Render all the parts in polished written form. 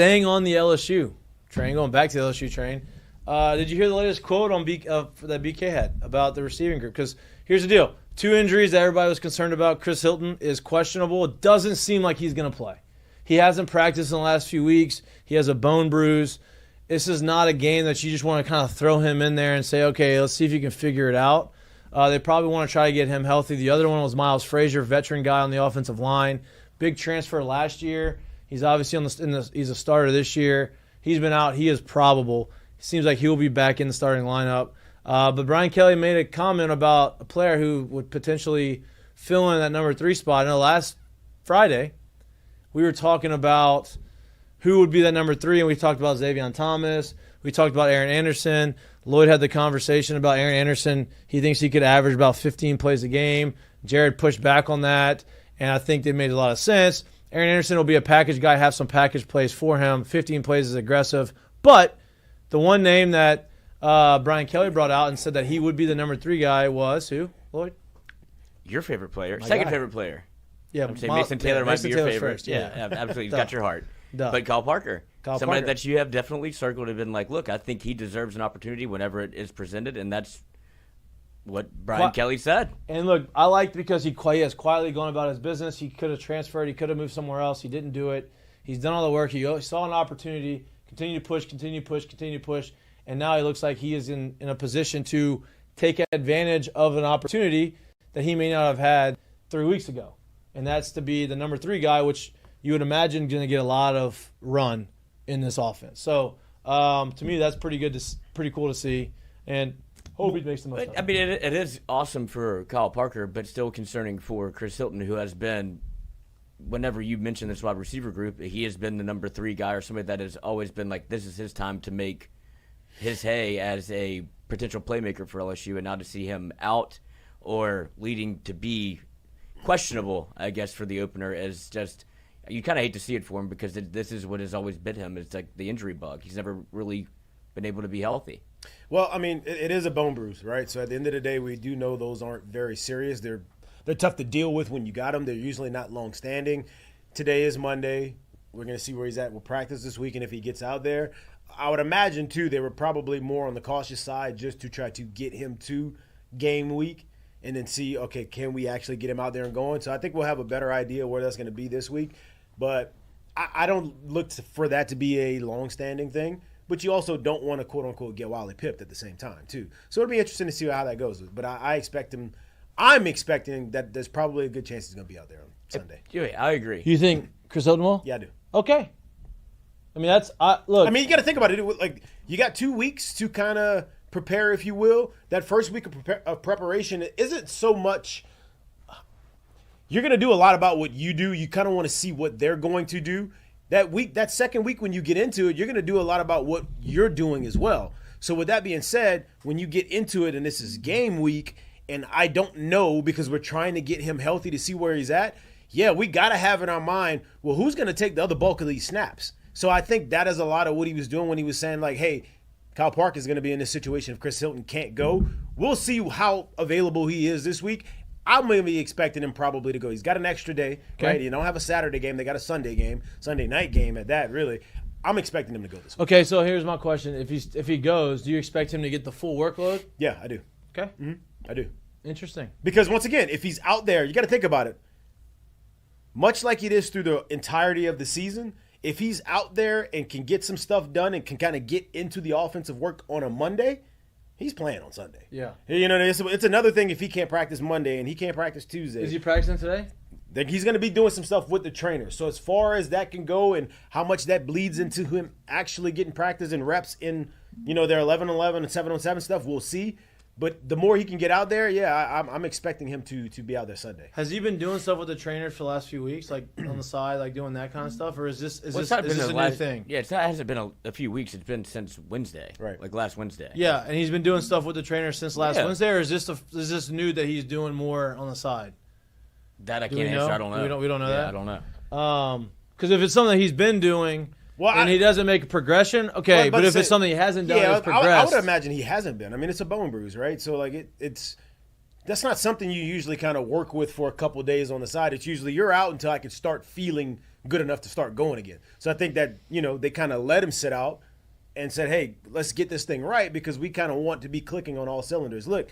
Staying on the LSU train, going back to the LSU train, did you hear the latest quote on that BK had about the receiving group? Because here's the deal. 2 injuries that everybody was concerned about. Chris Hilton is questionable. It doesn't seem like he's going to play. He hasn't practiced in the last few weeks. He has a bone bruise. This is not a game that you just want to kind of throw him in there and say, okay, let's see if you can figure it out. They probably want to try to get him healthy. The other one was Miles Frazier, veteran guy on the offensive line. Big transfer last year. He's obviously he's a starter this year. He's been out. He is probable. It seems like he'll be back in the starting lineup. But Brian Kelly made a comment about a player who would potentially fill in that number 3 spot. I know last Friday we were talking about who would be that number 3, and we talked about Xavier Thomas. We talked about Aaron Anderson. Lloyd had the conversation about Aaron Anderson. He thinks he could average about 15 plays a game. Jared pushed back on that, and I think it made a lot of sense. Aaron Anderson will be a package guy, have some package plays for him. 15 plays is aggressive. But the one name that Brian Kelly brought out and said that he would be the number 3 guy was who, Lloyd? Your favorite player. My Second guy. favorite player. Yeah, I'm saying Mason Taylor might be your favorite. First, yeah. Absolutely. He's got your heart. Duh. But Kyle Parker. Somebody Parker. that you have definitely circled and been like, look, I think he deserves an opportunity whenever it is presented, and that's what Brian Kelly said. And look, I liked because he has quietly gone about his business. He could have transferred. He could have moved somewhere else. He didn't do it. He's done all the work. He saw an opportunity, continue to push, and now he looks like he is in a position to take advantage of an opportunity that he may not have had 3 weeks ago. And that's to be the number 3 guy, which you would imagine going to get a lot of run in this offense. So to me, that's pretty good, pretty cool to see, and hope he makes the most of it. I mean, it is awesome for Kyle Parker, but still concerning for Chris Hilton, who has been, whenever you mention this wide receiver group, he has been the number 3 guy or somebody that has always been like, this is his time to make his hay as a potential playmaker for LSU, and now to see him out or leading to be questionable, I guess, for the opener is just, you kind of hate to see it for him because this is what has always been him. It's like the injury bug. He's never really been able to be healthy. Well, I mean, it is a bone bruise, right? So at the end of the day, we do know those aren't very serious. They're tough to deal with when you got them. They're usually not long-standing. Today is Monday. We're going to see where he's at. We'll practice this week, and if he gets out there, I would imagine, too, they were probably more on the cautious side just to try to get him to game week and then see, okay, can we actually get him out there and going? So I think we'll have a better idea where that's going to be this week. But I don't look for that to be a long-standing thing. But you also don't want to, quote-unquote, get wildly pipped at the same time, too. So it'll be interesting to see how that goes. But I expect him – I'm expecting that there's probably a good chance he's going to be out there on Sunday. Yeah, I agree. You think Chris Hilton will? Yeah, I do. Okay. I mean, look. I mean, you got to think about it. Like, you got 2 weeks to kind of prepare, if you will. That first week of preparation isn't so much – you're going to do a lot about what you do. You kind of want to see what they're going to do. That second week when you get into it, you're going to do a lot about what you're doing as well. So with that being said, when you get into it and this is game week and I don't know because we're trying to get him healthy to see where he's at, yeah, we got to have in our mind, well, who's going to take the other bulk of these snaps? So I think that is a lot of what he was doing when he was saying, like, hey, Kyle Parker is going to be in this situation if Chris Hilton can't go. We'll see how available he is this week. I'm going to be expecting him probably to go. He's got an extra day, right? You don't have a Saturday game. They got a Sunday game, Sunday night game at that, really. I'm expecting him to go this week. Okay, so here's my question. If he goes, do you expect him to get the full workload? Yeah, I do. Okay. Mm-hmm. I do. Interesting. Because, once again, if he's out there, you got to think about it. Much like it is through the entirety of the season, if he's out there and can get some stuff done and can kind of get into the offensive work on a Monday, he's playing on Sunday. Yeah. You know, it's another thing if he can't practice Monday and he can't practice Tuesday. Is he practicing today? Then he's going to be doing some stuff with the trainer. So as far as that can go and how much that bleeds into him actually getting practice and reps in, you know, their 11-on-11 and 7-on-7 stuff, we'll see. But the more he can get out there, yeah, I'm expecting him to be out there Sunday. Has he been doing stuff with the trainer for the last few weeks, like on the side, like doing that kind of stuff, or is this a new thing? Yeah, it hasn't been a few weeks. It's been since Wednesday, right? Like last Wednesday. Yeah, and he's been doing stuff with the trainer since last Wednesday, or is this new that he's doing more on the side? That I can't answer. I don't know. We don't know that. I don't know. Because if it's something that he's been doing. Well, he doesn't make a progression, okay. But if it's something he hasn't done, it's progressed. I would imagine he hasn't been. I mean, it's a bone bruise, right? So, like, that's not something you usually kind of work with for a couple of days on the side. It's usually you're out until I can start feeling good enough to start going again. So I think that, they kind of let him sit out and said, hey, let's get this thing right because we kind of want to be clicking on all cylinders. Look,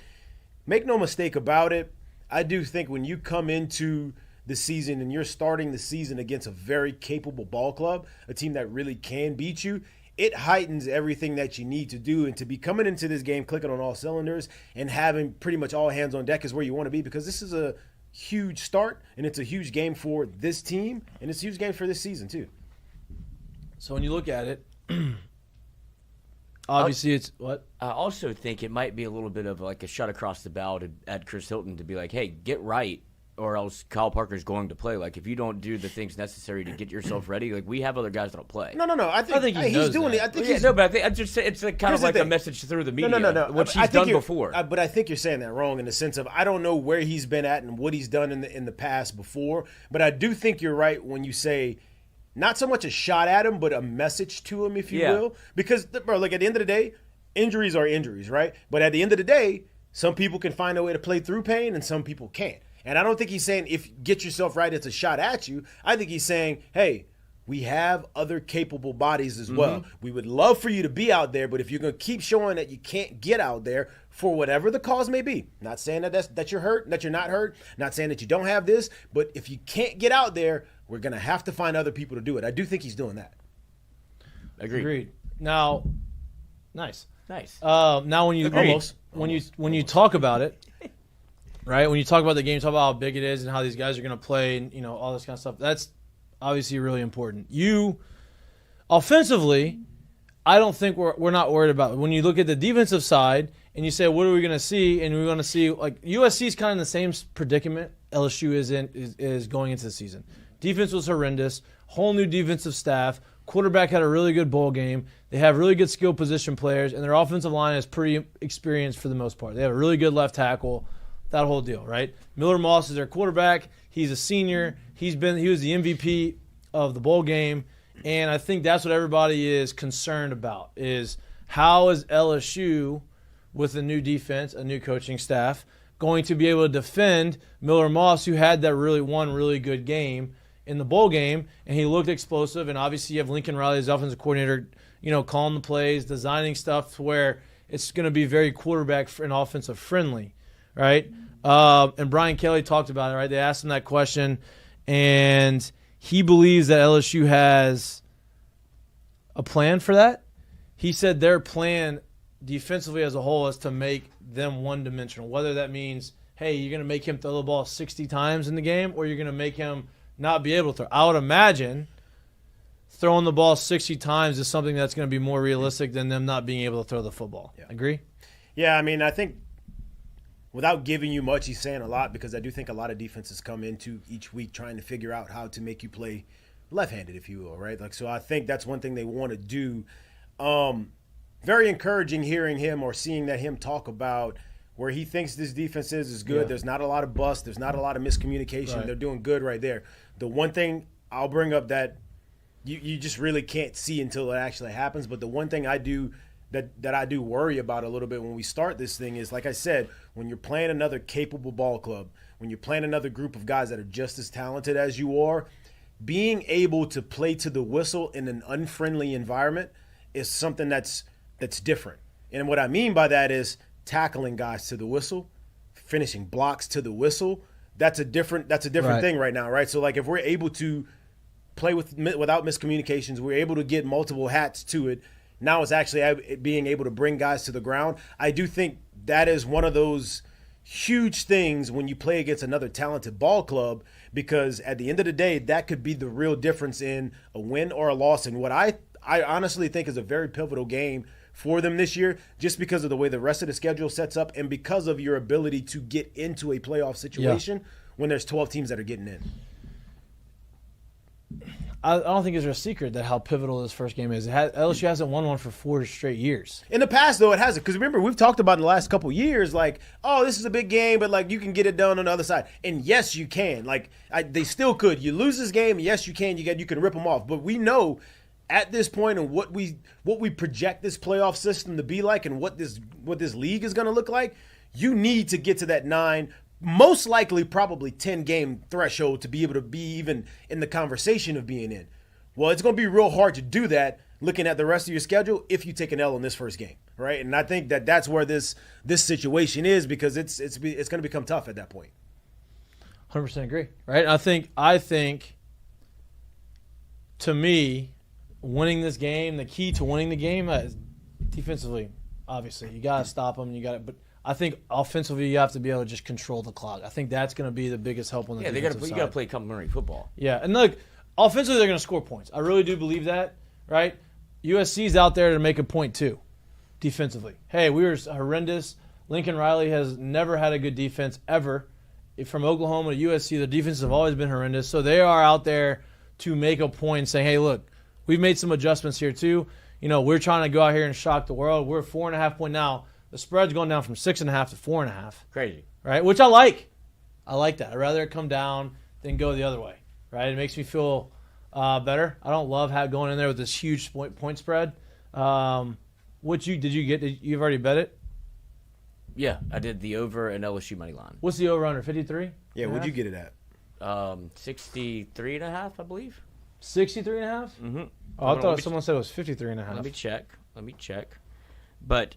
make no mistake about it. I do think when you come into the season and you're starting the season against a very capable ball club, a team that really can beat you, it heightens everything that you need to do. And to be coming into this game clicking on all cylinders and having pretty much all hands on deck is where you want to be because this is a huge start and it's a huge game for this team and it's a huge game for this season too. So when you look at it, obviously it's what? I also think it might be a little bit of like a shot across the bow at Chris Hilton to be like, hey, get right or else Kyle Parker's going to play. Like, if you don't do the things necessary to get yourself ready, like, we have other guys that'll play. No. I think he's doing it. I think he's... No, but I just it's kind of like a message through the media. No. What he's done before. But I think you're saying that wrong in the sense of I don't know where he's been at and what he's done in the past before. But I do think you're right when you say not so much a shot at him, but a message to him, if you will. Because, bro, like, at the end of the day, injuries are injuries, right? But at the end of the day, some people can find a way to play through pain and some people can't. And I don't think he's saying if get yourself right, it's a shot at you. I think he's saying, hey, we have other capable bodies as well. We would love for you to be out there, but if you're going to keep showing that you can't get out there for whatever the cause may be, not saying that you're hurt, that you're not hurt, not saying that you don't have this, but if you can't get out there, we're going to have to find other people to do it. I do think he's doing that. Agreed. Now, nice. Now when you talk about it, right? When you talk about the game, talk about how big it is and how these guys are going to play and, all this kind of stuff. That's obviously really important. You, offensively, I don't think we're not worried about it. When you look at the defensive side and you say, what are we going to see? And we're going to see, like, USC is kind of in the same predicament LSU is going into the season. Defense was horrendous. Whole new defensive staff. Quarterback had a really good bowl game. They have really good skill position players, and their offensive line is pretty experienced for the most part. They have a really good left tackle. That whole deal, right? Miller Moss is their quarterback. He's a senior. He was the MVP of the bowl game, and I think that's what everybody is concerned about is how is LSU with a new defense, a new coaching staff, going to be able to defend Miller Moss, who had that one really good game in the bowl game, and he looked explosive, and obviously you have Lincoln Riley as offensive coordinator, calling the plays, designing stuff to where it's going to be very quarterback and offensive friendly. Right? And Brian Kelly talked about it, right? They asked him that question, and he believes that LSU has a plan for that. He said their plan defensively as a whole is to make them one-dimensional, whether that means, hey, you're going to make him throw the ball 60 times in the game or you're going to make him not be able to throw. I would imagine throwing the ball 60 times is something that's going to be more realistic than them not being able to throw the football. Yeah. Agree? Yeah, I mean, I think without giving you much, he's saying a lot because I do think a lot of defenses come into each week trying to figure out how to make you play left-handed, if you will, right? Like, so I think that's one thing they want to do. Very encouraging hearing him or seeing that him talk about where he thinks this defense is good. Yeah. There's not a lot of bust. There's not a lot of miscommunication. Right. They're doing good right there. The one thing I'll bring up that you just really can't see until it actually happens, but the one thing I do that I do worry about a little bit when we start this thing is, like I said, when you're playing another capable ball club, when you're playing another group of guys that are just as talented as you are, being able to play to the whistle in an unfriendly environment is something that's different. And what I mean by that is tackling guys to the whistle, finishing blocks to the whistle. That's a different thing right now, right? So, like, if we're able to play without miscommunications, we're able to get multiple hats to it. Now it's actually being able to bring guys to the ground. I do think that is one of those huge things when you play against another talented ball club, because at the end of the day, that could be the real difference in a win or a loss. And what I honestly think is a very pivotal game for them this year, just because of the way the rest of the schedule sets up and because of your ability to get into a playoff situation when there's 12 teams that are getting in. I don't think it's a secret that how pivotal this first game is. LSU hasn't won one for 4 straight years. In the past, though, it hasn't. Because remember, we've talked about in the last couple of years, like, oh, this is a big game, but, like, you can get it done on the other side. And, yes, you can. Like, they still could. You lose this game, yes, you can. You can rip them off. But we know at this point and what we project this playoff system to be like and what this league is going to look like, you need to get to that 9, most likely probably 10-game threshold to be able to be even in the conversation of being in. Well, it's going to be real hard to do that looking at the rest of your schedule if you take an L in this first game, right? And I think that's where this situation is, because it's going to become tough at that point. 100% agree, right? I think to me, winning this game, the key to winning the game is defensively. Obviously, you got to stop them. But I think offensively, you have to be able to just control the clock. I think that's going to be the biggest help on the defensive side. You got to play complementary football. Yeah, and look, offensively, they're going to score points. I really do believe that, right? USC's out there to make a point too, defensively. Hey, we were horrendous. Lincoln Riley has never had a good defense ever. From Oklahoma to USC, the defenses have always been horrendous. So they are out there to make a point, saying, hey, look, we've made some adjustments here too. We're trying to go out here and shock the world. We're 4.5 point now. The spread's going down from 6.5 to 4.5. Crazy. Right? Which I like. I like that. I'd rather it come down than go the other way. Right? It makes me feel better. I don't love going in there with this huge point spread. You've already bet it? Yeah, I did the over and LSU money line. What's the over under? 53? Yeah, what'd you get it at? 63.5, I believe. 63.5? Mm-hmm. Oh, I thought someone said it was 53.5. Let me check. But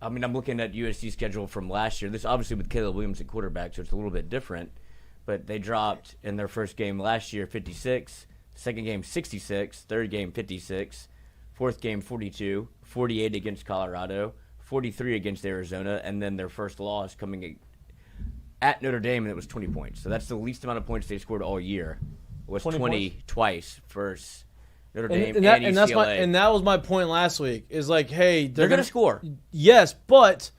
I'm looking at USC schedule from last year. This obviously with Caleb Williams at quarterback, so it's a little bit different. But they dropped in their first game last year 56, second game 66, third game 56, fourth game 42, 48 against Colorado, 43 against Arizona, and then their first loss coming at Notre Dame, and it was 20 points. So that's the least amount of points they scored all year. Was 20 twice versus Notre Dame and UCLA. And that was my point last week. Is like, hey, they're going to score. Yes, but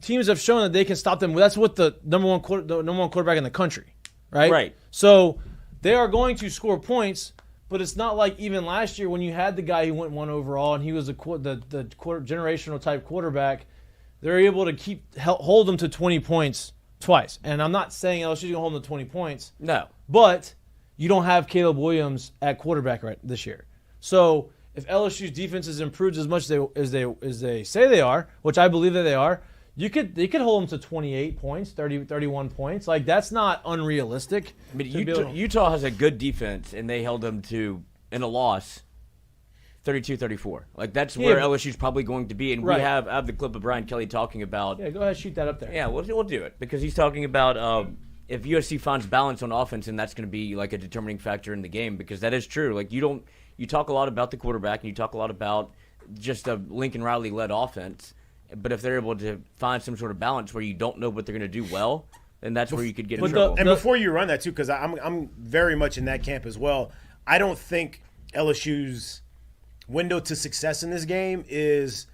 teams have shown that they can stop them. That's what the number one quarterback in the country, right? Right. So they are going to score points. But it's not like even last year when you had the guy who went 1 overall and he was the generational type quarterback. They're able to hold them to 20 points twice. And I'm not saying LSU's going to hold them to 20 points. No. But you don't have Caleb Williams at quarterback right this year. So if LSU's defense is improved as much as they say they are, which I believe that they are, they could hold them to 28 points, 31 points. Like, that's not unrealistic. But Utah has a good defense, and they held them to, in a loss, 32-34. Like, that's where LSU's probably going to be. And right. I have the clip of Brian Kelly talking about. Yeah, go ahead, shoot that up there. Yeah, we'll do it. Because he's talking about if USC finds balance on offense, and that's going to be like a determining factor in the game. Because that is true. Like, you talk a lot about the quarterback, and you talk a lot about just a Lincoln Riley-led offense. But if they're able to find some sort of balance where you don't know what they're going to do well, then that's where you could get in trouble. And before you run that, too, because I'm very much in that camp as well, I don't think LSU's window to success in this game is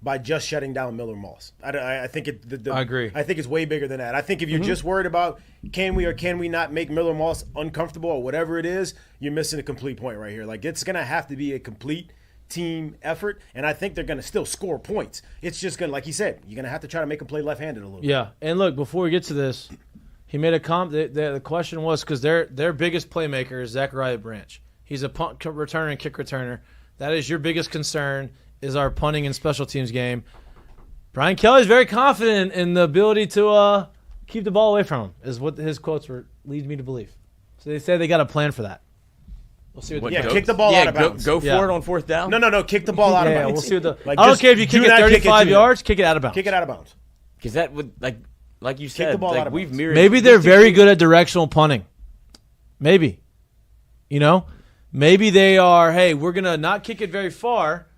by just shutting down Miller Moss. I think I agree. I think it's way bigger than that. I think if you're just worried about can we or can we not make Miller Moss uncomfortable or whatever it is, you're missing a complete point right here. Like, it's going to have to be a complete team effort, and I think they're going to still score points. It's just going to, like he said, you're going to have to try to make them play left-handed a little bit. Yeah, and look, before we get to this, he made a comment. The question was because their biggest playmaker is Zachariah Branch. He's a punt returner and kick returner. That is your biggest concern is our punting and special teams game. Brian Kelly is very confident in the ability to keep the ball away from him, is what his quotes lead me to believe. So they say they got a plan for that. We'll see what kick the ball out of bounds. Go for it on fourth down. No, kick the ball out of bounds. Yeah, we'll see what I don't care if you kick it 35 yards, kick it out of bounds. Kick it out of bounds. Because that would, like you said, the ball out of we've bounds. mirrored. Maybe they're very good at directional punting. Maybe. Maybe they are, hey, we're going to not kick it very far,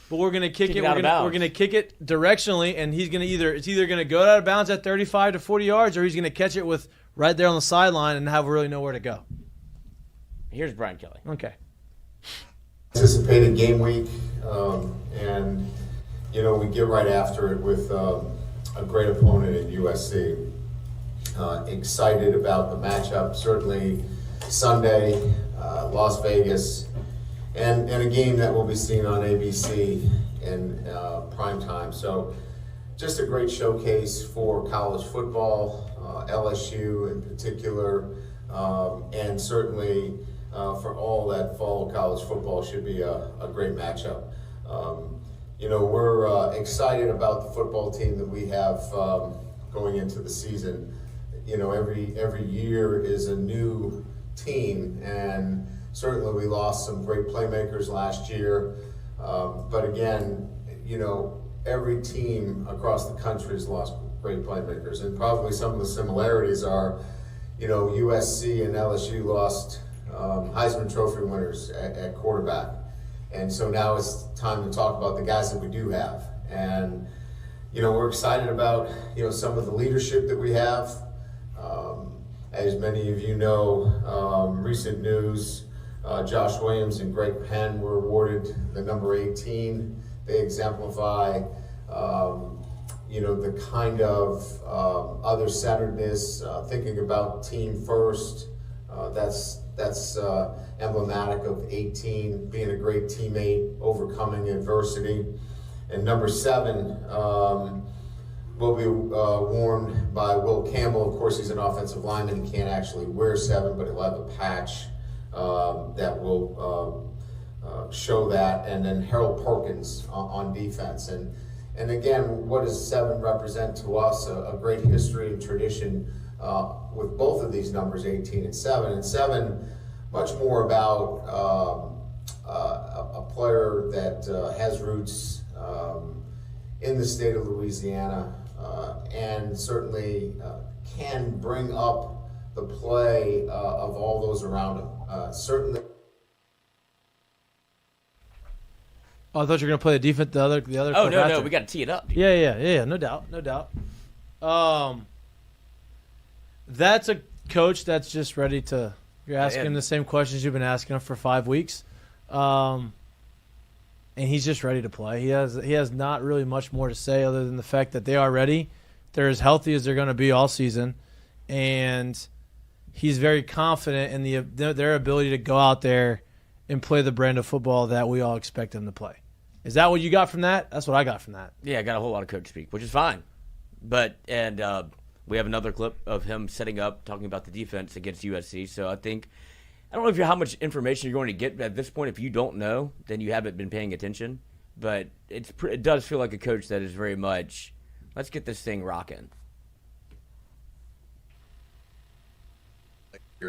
but we're going to kick it. We're going to kick it directionally, and it's either going to go out of bounds at 35 to 40 yards, or he's going to catch it with right there on the sideline and have really nowhere to go. Here's Brian Kelly. Okay. Anticipated game week, and we get right after it with a great opponent in USC. Excited about the matchup. Certainly Sunday, Las Vegas, and a game that will be seen on ABC in prime time. So, just a great showcase for college football, LSU in particular, and certainly. For all that fall college football should be a great matchup. we're excited about the football team that we have going into the season. Every year is a new team, and certainly we lost some great playmakers last year. But again, every team across the country has lost great playmakers, and probably some of the similarities are, USC and LSU lost Heisman Trophy winners at quarterback. And so now it's time to talk about the guys that we do have. And, we're excited about, some of the leadership that we have. As many of you know, recent news, Josh Williams and Greg Penn were awarded the number 18. They exemplify, the kind of other-centeredness, thinking about team first. That's emblematic of 18, being a great teammate, overcoming adversity. And number 7 will be worn by Will Campbell. Of course, he's an offensive lineman. He can't actually wear 7, but he'll have a patch that will show that. And then Harold Perkins on defense. And again, what does 7 represent to us? A great history and tradition with both of these numbers, 18 and 7. And 7, much more about a player that has roots in the state of Louisiana and certainly can bring up the play of all those around him. Certainly. Oh, I thought you were going to play the defense. The other. Oh no, we got to tee it up. Dude. Yeah, no doubt. That's a coach that's just ready to. You're asking him the same questions you've been asking him for 5 weeks, and he's just ready to play. He has not really much more to say other than the fact that they are ready. They're as healthy as they're going to be all season, and he's very confident in their ability to go out there and play the brand of football that we all expect them to play. Is that what you got from that? That's what I got from that. Yeah, I got a whole lot of coach speak, which is fine. But we have another clip of him setting up, talking about the defense against USC. So I don't know how much information you're going to get at this point. If you don't know, then you haven't been paying attention. But it does feel like a coach that is very much, let's get this thing rocking.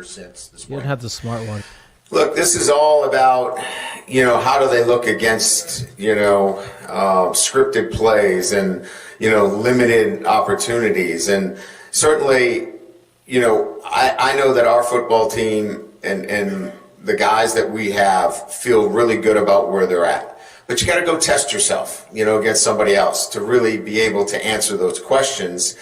Since this You don't have the smart one. Look, this is all about, how do they look against, scripted plays and, limited opportunities. And certainly, I know that our football team and the guys that we have feel really good about where they're at. But you got to go test yourself, against somebody else to really be able to answer those questions.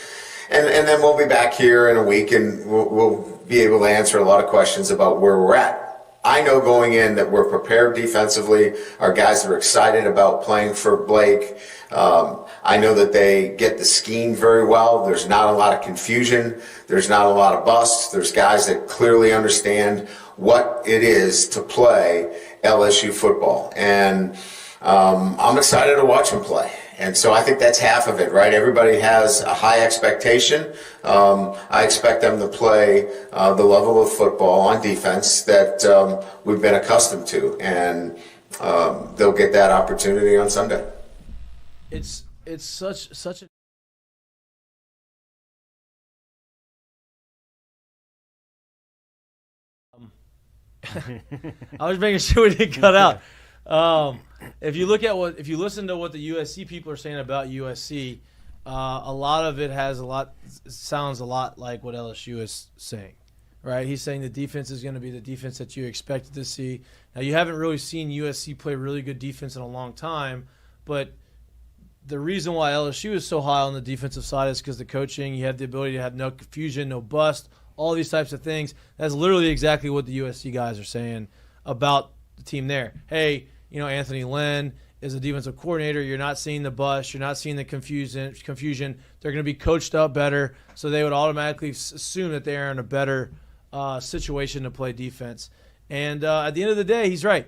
And then we'll be back here in a week and we'll be able to answer a lot of questions about where we're at. I know going in that we're prepared defensively. Our guys are excited about playing for Blake. I know that they get the scheme very well. There's not a lot of confusion. There's not a lot of busts. There's guys that clearly understand what it is to play LSU football. And I'm excited to watch them play. And so I think that's half of it, right? Everybody has a high expectation. I expect them to play the level of football on defense that we've been accustomed to, and they'll get that opportunity on Sunday. It's such a I was making sure we didn't cut out. If you listen to what the USC people are saying about USC, a lot of it sounds a lot like what LSU is saying, right? He's saying the defense is going to be the defense that you expected to see. Now, you haven't really seen USC play really good defense in a long time, but the reason why LSU is so high on the defensive side is because the coaching, you have the ability to have no confusion, no bust, all these types of things. That's literally exactly what the USC guys are saying about the team there. Hey, Anthony Lynn is a defensive coordinator. You're not seeing the bust. You're not seeing the confusion. They're going to be coached up better, so they would automatically assume that they are in a better situation to play defense. And at the end of the day, he's right.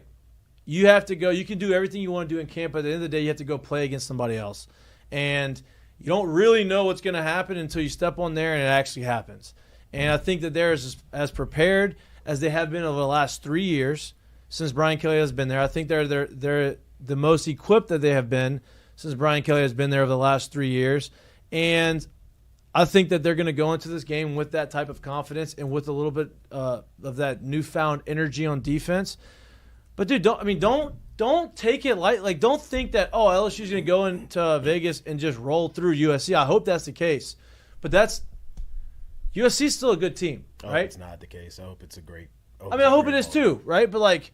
You have to go. You can do everything you want to do in camp, but at the end of the day, you have to go play against somebody else. And you don't really know what's going to happen until you step on there and it actually happens. And I think that they're as prepared as they have been over the last 3 years since Brian Kelly has been there. I think they're the most equipped that they have been since Brian Kelly has been there over the last 3 years. And I think that they're going to go into this game with that type of confidence and with a little bit of that newfound energy on defense. But dude, don't take it light. Like, don't think that LSU's going to go into Vegas and just roll through USC. I hope that's the case, but USC's still a good team, right? It's not the case. I hope it's a great. I hope it is too, right? But like,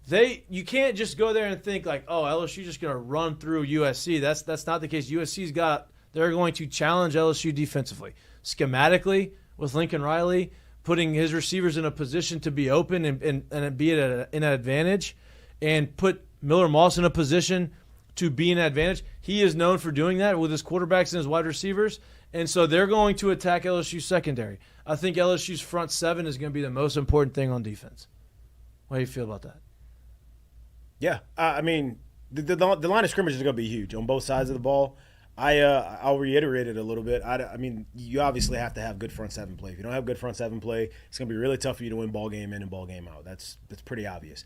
you can't just go there and think like, LSU's just going to run through USC. That's not the case. They're going to challenge LSU defensively, schematically with Lincoln Riley, putting his receivers in a position to be open and be in an advantage, and put Miller Moss in a position to be an advantage. He is known for doing that with his quarterbacks and his wide receivers, and so they're going to attack LSU's secondary. I think LSU's front seven is going to be the most important thing on defense. What do you feel about that? Yeah, the line of scrimmage is going to be huge on both sides of the ball. I'll reiterate it a little bit. You obviously have to have good front seven play. If you don't have good front seven play, it's going to be really tough for you to win ball game in and ball game out. That's pretty obvious.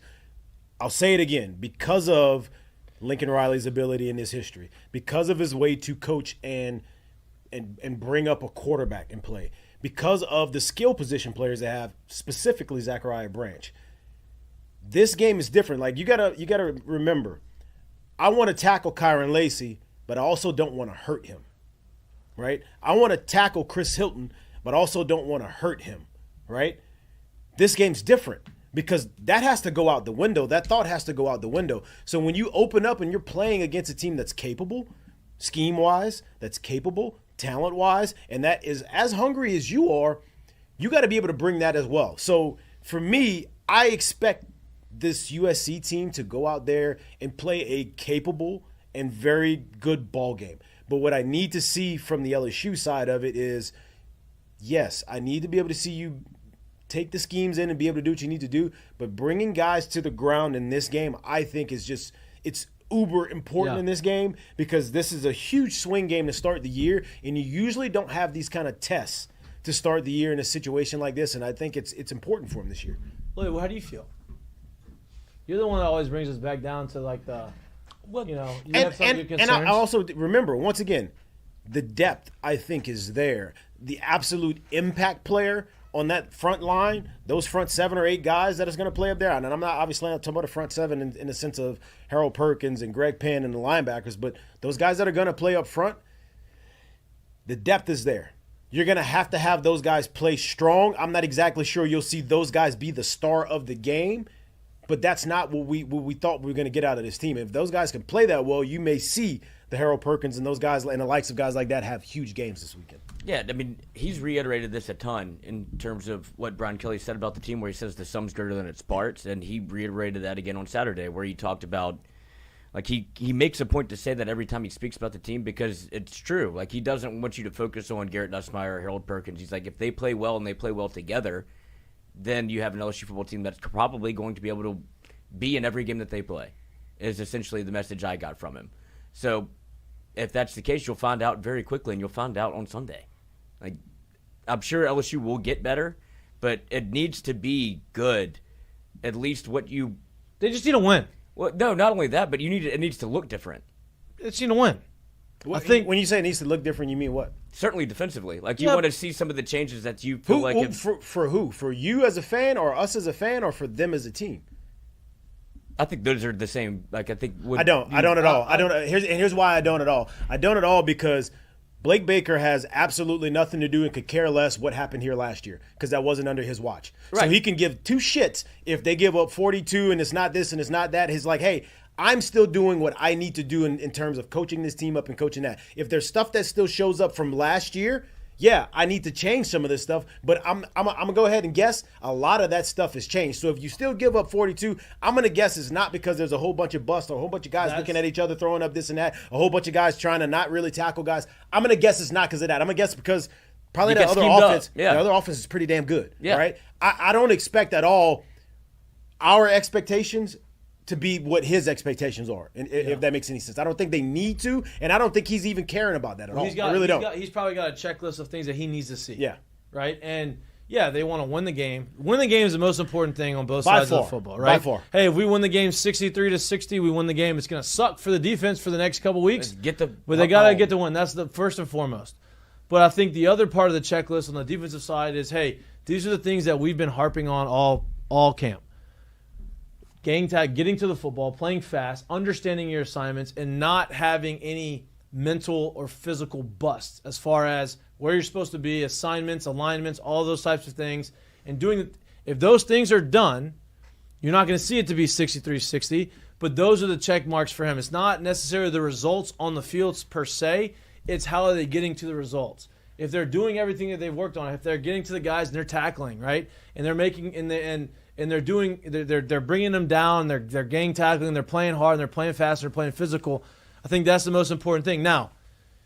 I'll say it again. Because of Lincoln Riley's ability in his history, because of his way to coach and bring up a quarterback and play, because of the skill position players they have, specifically Zachariah Branch, this game is different. Like, you gotta remember, I want to tackle Kyron Lacy, but I also don't want to hurt him, right? I want to tackle Chris Hilton, but also don't want to hurt him, right? This game's different because that has to go out the window. That thought has to go out the window. So when you open up and you're playing against a team that's capable, scheme-wise, that's capable, talent-wise, and that is as hungry as you are, you got to be able to bring that as well. So for me, I expect this USC team to go out there and play a capable and very good ball game. But what I need to see from the LSU side of it is, yes, I need to be able to see you take the schemes in and be able to do what you need to do. But bringing guys to the ground in this game, I think it's uber important in this game, because this is a huge swing game to start the year, and you usually don't have these kind of tests to start the year in a situation like this, and I think it's important for him this year. Lloyd, how do you feel? You're the one that always brings us back down to like the – and I also remember, once again, the depth, I think, is there. The absolute impact player on that front line, those front 7 or 8 guys that is going to play up there. And I'm not talking about the front 7 in the sense of Harold Perkins and Greg Penn and the linebackers, but those guys that are going to play up front, the depth is there. You're going to have those guys play strong. I'm not exactly sure you'll see those guys be the star of the game, but that's not what we thought we were going to get out of this team. If those guys can play that well, you may see the Harold Perkins and those guys and the likes of guys like that have huge games this weekend. Yeah, he's reiterated this a ton in terms of what Brian Kelly said about the team, where he says the sum's greater than its parts, and he reiterated that again on Saturday, where he talked about, like, he makes a point to say that every time he speaks about the team, because it's true. Like, he doesn't want you to focus on Garrett Nussmeier or Harold Perkins. He's like, if they play well and they play well together, then you have an LSU football team that's probably going to be able to be in every game that they play, is essentially the message I got from him. So if that's the case, you'll find out very quickly, and you'll find out on Sunday. Like, I'm sure LSU will get better, but it needs to be good. At least they just need to win. Well, no, not only that, but it needs to look different. It's need to win. I think when you say it needs to look different, you mean what? Certainly defensively. Like, you want to see some of the changes that you feel for who? For you as a fan, or us as a fan, or for them as a team? I think those are the same. Like, I think I don't at all. Here's why I don't at all. I don't at all because Blake Baker has absolutely nothing to do and could care less what happened here last year, because that wasn't under his watch. Right. So he can give 2 shits if they give up 42 and it's not this and it's not that. He's like, hey, I'm still doing what I need to do in terms of coaching this team up and coaching that. If there's stuff that still shows up from last year, yeah, I need to change some of this stuff, but I'm going to go ahead and guess a lot of that stuff has changed. So if you still give up 42, I'm going to guess it's not because there's a whole bunch of busts or a whole bunch of guys looking at each other, throwing up this and that, a whole bunch of guys trying to not really tackle guys. I'm going to guess it's not because of that. I'm going to guess because probably the other offense, the other offense is pretty damn good, right? I don't expect at all our expectations to be what his expectations are, if that makes any sense. I don't think they need to, and I don't think he's even caring about that at all. I really don't. He's probably got a checklist of things that he needs to see. Yeah. Right? And yeah, they want to win the game. Win the game is the most important thing on both By sides far. of the football, right? By far. Hey, if we win the game 63-60, we win the game. It's going to suck for the defense for the next couple weeks. But they got to get the win. That's the first and foremost. But I think the other part of the checklist on the defensive side is, hey, these are the things that we've been harping on all camp. Gang tag, getting to the football, playing fast, understanding your assignments, and not having any mental or physical busts as far as where you're supposed to be, assignments, alignments, all those types of things. And if those things are done, you're not going to see it to be 63-60, but those are the check marks for him. It's not necessarily the results on the fields per se. It's how are they getting to the results. If they're doing everything that they've worked on, if they're getting to the guys and they're tackling, right, and they're making and they're bringing them down, they're gang tackling, they're playing hard, and they're playing fast, they're playing physical. I think that's the most important thing. Now,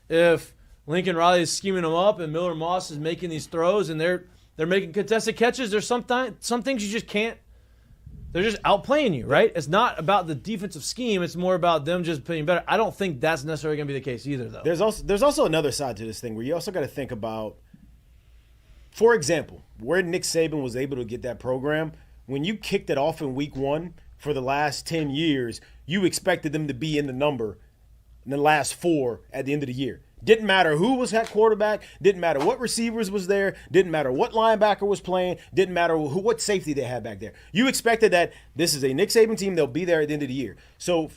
if Lincoln Riley is scheming them up and Miller Moss is making these throws and they're making contested catches, there's some things you just can't. They're just outplaying you, right? It's not about the defensive scheme. It's more about them just playing better. I don't think that's necessarily going to be the case either, though. There's also another side to this thing where you also got to think about, for example, where Nick Saban was able to get that program. When you kicked it off in week 1 for the last 10 years, you expected them to be in the number in the last 4 at the end of the year. Didn't matter who was at quarterback. Didn't matter what receivers was there. Didn't matter what linebacker was playing. Didn't matter what safety they had back there. You expected that this is a Nick Saban team. They'll be there at the end of the year. So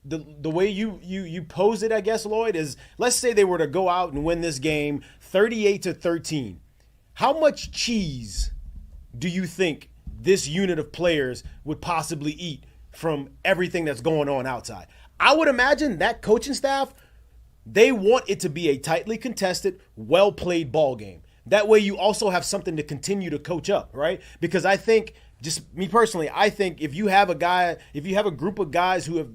the way you pose it, I guess, Lloyd, is let's say they were to go out and win this game 38-13. How much cheese do you think this unit of players would possibly eat from everything that's going on outside? I would imagine that coaching staff, they want it to be a tightly contested, well-played ball game. That way you also have something to continue to coach up, right? Because I think, just me personally, I think if you have a group of guys who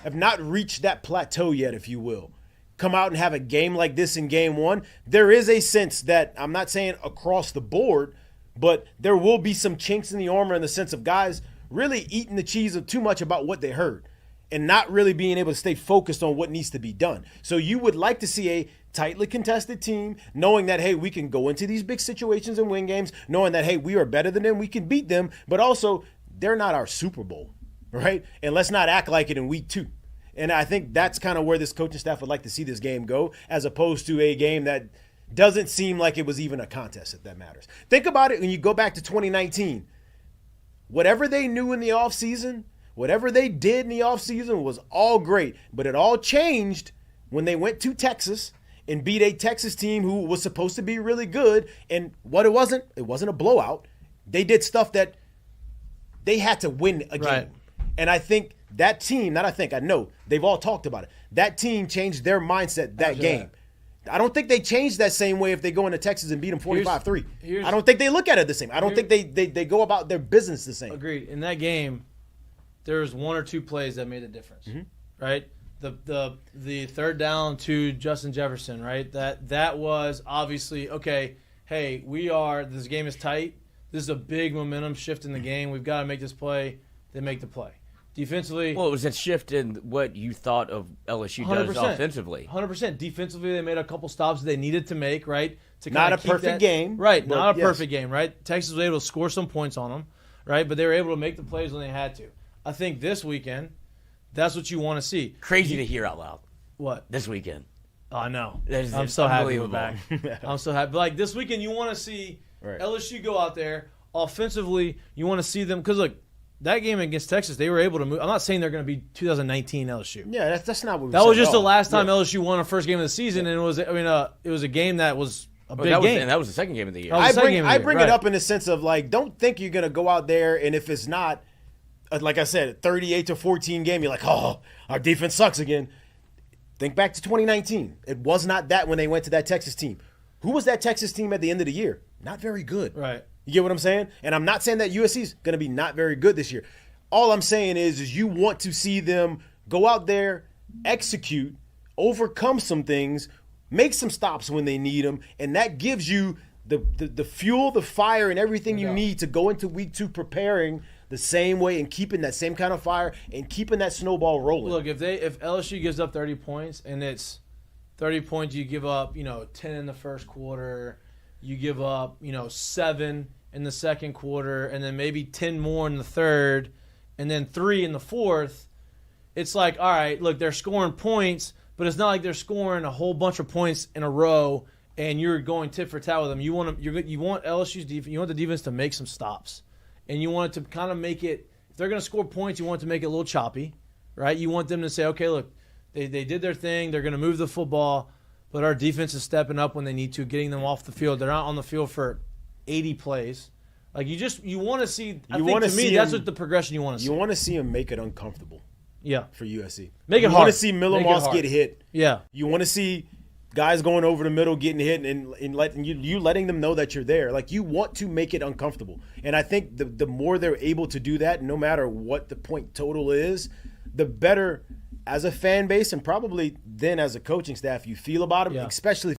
have not reached that plateau yet, if you will, come out and have a game like this in game 1, there is a sense that, I'm not saying across the board, but there will be some chinks in the armor in the sense of guys really eating the cheese of too much about what they heard and not really being able to stay focused on what needs to be done. So you would like to see a tightly contested team, knowing that, hey, we can go into these big situations and win games, knowing that, hey, we are better than them, we can beat them, but also they're not our Super Bowl, right? And let's not act like it in week 2. And I think that's kind of where this coaching staff would like to see this game go, as opposed to a game that doesn't seem like it was even a contest, if that matters. Think about it when you go back to 2019. Whatever they knew in the offseason, whatever they did in the offseason was all great, but it all changed when they went to Texas and beat a Texas team who was supposed to be really good. And what it wasn't a blowout. They did stuff that they had to win a game. Right. And I think that team, I know, they've all talked about it. That team changed their mindset that game. I don't think they changed that same way if they go into Texas and beat them 45-3. I don't think they look at it the same. I don't think they go about their business the same. Agreed. In that game, there was 1 or 2 plays that made a difference, right? The third down to Justin Jefferson, right? That was obviously, okay, hey, this game is tight. This is a big momentum shift in the game. We've got to make this play. They make the play. Defensively, well, it was a shift in what you thought of LSU does 100%, offensively. 100%. Defensively, they made a couple stops they needed to make, right? To not a keep perfect game. Right, not a perfect game, right? Texas was able to score some points on them, right? But they were able to make the plays when they had to. I think this weekend, that's what you want to see. Crazy to hear out loud. What? This weekend. Oh, I know. I'm so happy we're back. I'm so happy. But like this weekend, you want to see LSU go out there. Offensively, you want to see them. Because, look, that game against Texas, they were able to move. I'm not saying they're going to be 2019 LSU. Yeah, that's not what we That said was just at the all. last time LSU won a first game of the season, and it was a game that was a big game. And that was the second game of the year. Oh, I bring it up in the sense of, like, don't think you're going to go out there and if it's not, like I said, 38-14 game, you're like, oh, our defense sucks again. Think back to 2019. It was not that when they went to that Texas team. Who was that Texas team at the end of the year? Not very good. Right. You get what I'm saying? And I'm not saying that USC is going to be not very good this year. All I'm saying is you want to see them go out there, execute, overcome some things, make some stops when they need them, and that gives you the fuel, the fire, and everything you need to go into week 2 preparing the same way and keeping that same kind of fire and keeping that snowball rolling. Look, if LSU gives up 30 points and it's 30 points, you give up 10 in the first quarter, you give up, 7 in the second quarter, and then maybe 10 more in the third, and then 3 in the fourth, it's like, all right, look, they're scoring points, but it's not like they're scoring a whole bunch of points in a row, and you're going tit for tat with them. You want LSU's defense, you want the defense to make some stops, and you want it to kind of make it. If they're going to score points, you want it to make it a little choppy, right? You want them to say, okay, look, they did their thing, they're going to move the football, but our defense is stepping up when they need to, getting them off the field. They're not on the field for 80 plays. Like you want to see. I think to me, that's what the progression you want to see. You want to see them make it uncomfortable. Yeah, for USC. Make it hard. You want to see Miller Moss get hit. Yeah. You want to see guys going over the middle getting hit and letting you letting them know that you're there. Like, you want to make it uncomfortable. And I think the more they're able to do that, no matter what the point total is, the better as a fan base and probably then as a coaching staff you feel about them, especially